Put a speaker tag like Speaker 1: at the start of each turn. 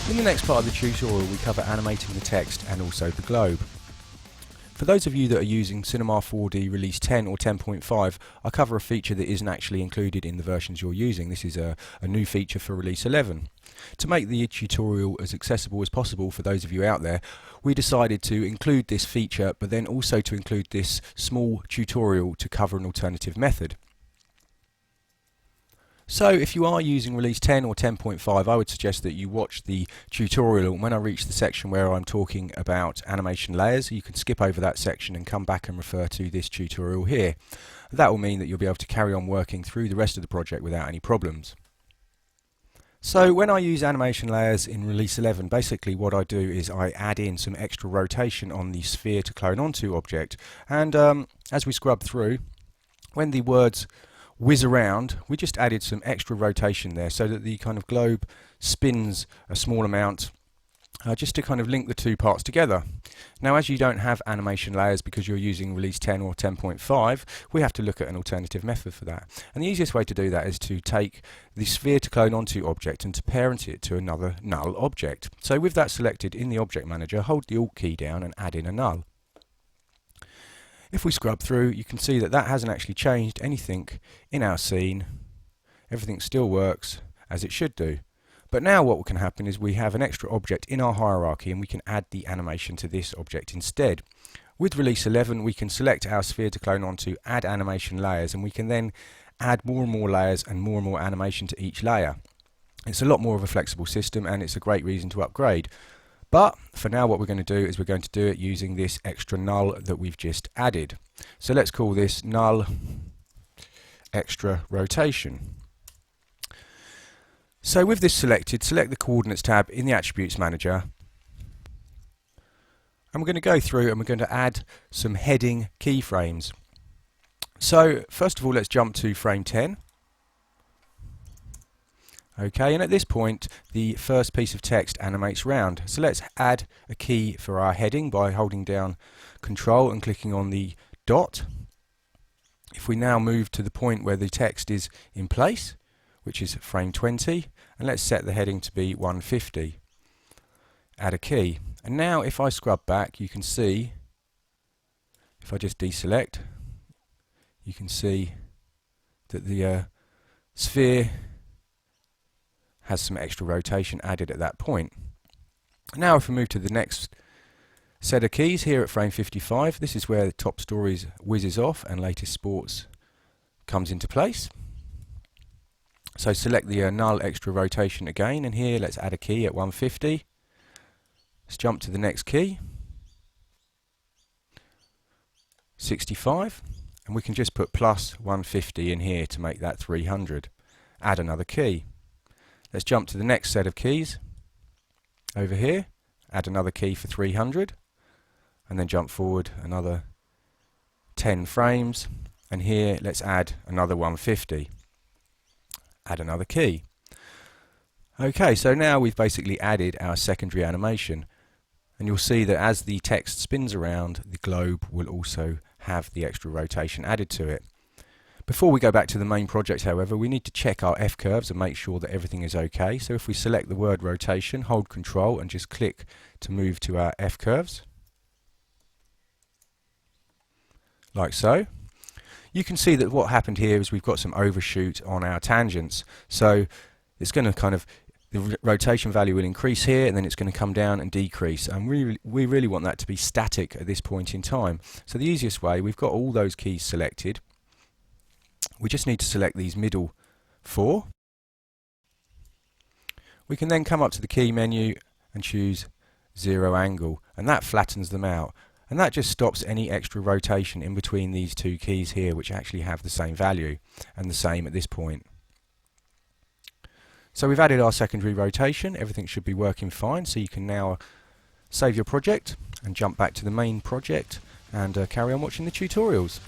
Speaker 1: In the next part of the tutorial we cover animating the text and also the globe. For those of you that are using Cinema 4D Release 10 or 10.5, I cover a feature that isn't actually included in the versions you're using. This is a new feature for Release 11. To make the tutorial as accessible as possible for those of you out there, we decided to include this feature, but then also to include this small tutorial to cover an alternative method. So if you are using Release 10 or 10.5, I would suggest that you watch the tutorial, and when I reach the section where I'm talking about animation layers, you can skip over that section and come back and refer to this tutorial here. That will mean that you'll be able to carry on working through the rest of the project without any problems. So when I use animation layers in Release 11, basically what I do is I add in some extra rotation on the sphere to clone onto object, and as we scrub through, when the words whiz around, we just added some extra rotation there so that the kind of globe spins a small amount, just to kind of link the two parts together. Now, as you don't have animation layers because you're using Release 10 or 10.5, we have to look at an alternative method for that. And the easiest way to do that is to take the sphere to clone onto object and to parent it to another null object. So with that selected in the Object Manager, hold the Alt key down and add in a null. If we scrub through, you can see that that hasn't actually changed anything in our scene. Everything still works as it should do. But now what can happen is we have an extra object in our hierarchy and we can add the animation to this object instead. With Release 11 we can select our sphere to clone onto, add animation layers, and we can then add more and more layers and more animation to each layer. It's a lot more of a flexible system and it's a great reason to upgrade. But for now what we're going to do is we're going to do it using this extra null that we've just added. So let's call this null extra rotation. So with this selected, select the Coordinates tab in the Attributes Manager, and we're going to go through and we're going to add some heading keyframes. So first of all, let's jump to frame 10. Okay, and at this point the first piece of text animates round. So let's add a key for our heading by holding down Control and clicking on the dot. If we now move to the point where the text is in place, which is frame 20, and let's set the heading to be 150. Add a key. And now if I scrub back, you can see, if I just deselect, you can see that the sphere has some extra rotation added at that point. Now if we move to the next set of keys here at frame 55, this is where the Top Stories whizzes off and Latest Sports comes into place. So select the null extra rotation again, and here let's add a key at 150. Let's jump to the next key, 65, and we can just put plus 150 in here to make that 300. Add another key. Let's jump to the next set of keys over here, add another key for 300, and then jump forward another 10 frames, and here let's add another 150. Add another key. Okay, so now we've basically added our secondary animation, and you'll see that as the text spins around, the globe will also have the extra rotation added to it. Before we go back to the main project, however, we need to check our F-curves and make sure that everything is okay. So if we select the word rotation, hold Control and just click to move to our F-curves, like so. You can see that what happened here is we've got some overshoot on our tangents. So it's going to kind of, the rotation value will increase here and then it's going to come down and decrease, and we really want that to be static at this point in time. So the easiest way, we've got all those keys selected. We just need to select these middle 4. We can then come up to the key menu and choose 0 angle, and that flattens them out, and that just stops any extra rotation in between these two keys here, which actually have the same value and the same at this point. So we've added our secondary rotation, everything should be working fine, so you can now save your project and jump back to the main project and carry on watching the tutorials.